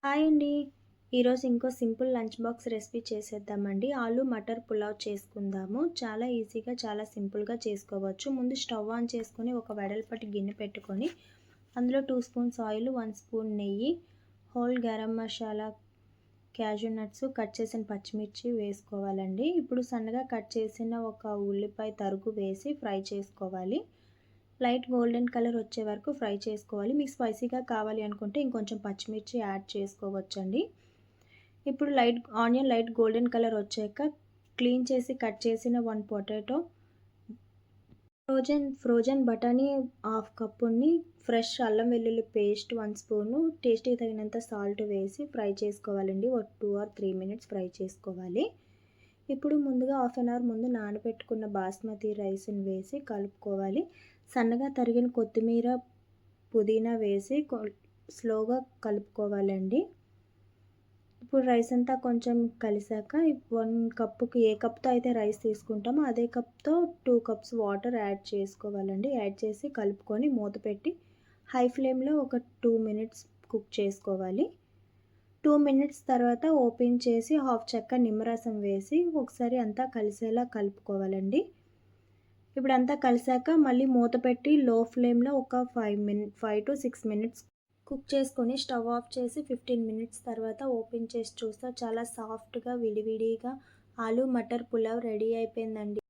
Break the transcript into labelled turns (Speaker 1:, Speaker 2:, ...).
Speaker 1: Hi అండి. ఈరోజు ఇంకో సింపుల్ లంచ్ బాక్స్ రెసిపీ చేసేద్దామండి. ఆలు మటర్ పులావ్ చేసుకుందాము. చాలా ఈజీగా, చాలా సింపుల్‌గా చేసుకోవచ్చు. ముందు స్టవ్ ఆన్ చేసుకొని ఒక వెడల్పాటి గిన్నె పెట్టుకొని, అందులో 2 స్పూన్స్ ఆయిల్, 1 స్పూన్ నెయ్యి, whole garam masala, cashew nuts, cut చేసిన పచ్చిమిర్చి వేసుకోవాలండి. ఇప్పుడు సన్నగా కట్ చేసిన ఒక ఉల్లిపాయ తరుగు వేసి ఫ్రై చేసుకోవాలి. లైట్ గోల్డెన్ కలర్ వచ్చే వరకు ఫ్రై చేసుకోవాలి. మీకు స్పైసీగా కావాలి అనుకుంటే ఇంకొంచెం పచ్చిమిర్చి యాడ్ చేసుకోవచ్చండి. ఇప్పుడు ఆనియన్ లైట్ గోల్డెన్ కలర్ వచ్చాక క్లీన్ చేసి కట్ చేసిన 1 పొటాటో, ఫ్రోజన్ బఠానీ హాఫ్ కప్పుని, ఫ్రెష్ అల్లం వెల్లుల్లి పేస్ట్ 1 స్పూను, టేస్ట్‌కి తగినంత సాల్ట్ వేసి ఫ్రై చేసుకోవాలండి. ఒక 2 ఆర్ 3 మినిట్స్ ఫ్రై చేసుకోవాలి. ఇప్పుడు ముందుగా హాఫ్ అన్ అవర్ ముందు నానబెట్టుకున్న బాస్మతి రైస్‌ని వేసి కలుపుకోవాలి. సన్నగా తరిగిన కొత్తిమీర, పుదీనా వేసి స్లోగా కలుపుకోవాలండి. ఇప్పుడు రైస్ అంతా కొంచెం కలిసాక 1 కప్పుకి ఏ కప్‌తో అయితే రైస్ తీసుకుంటామో అదే కప్‌తో 2 కప్స్ వాటర్ యాడ్ చేసుకోవాలండి. యాడ్ చేసి కలుపుకొని మూత పెట్టి హై ఫ్లేమ్‌లో ఒక 2 మినిట్స్ కుక్ చేసుకోవాలి. 2 మినిట్స్ తర్వాత ఓపెన్ చేసి హాఫ్ చెక్క నిమ్మరసం వేసి ఒకసారి అంతా కలిసేలా కలుపుకోవాలండి. ఇప్పుడంతా కలిసాక మళ్ళీ మూత పెట్టి లో ఫ్లేమ్‌లో ఒక 5-6 మినిట్స్ కుక్ చేసుకొని స్టవ్ ఆఫ్ చేసి 15 మినిట్స్ తర్వాత ఓపెన్ చేసి చూస్తే చాలా సాఫ్ట్‌గా విడివిడిగా ఆలు మటర్ పులావ్ రెడీ అయిపోయిందండి.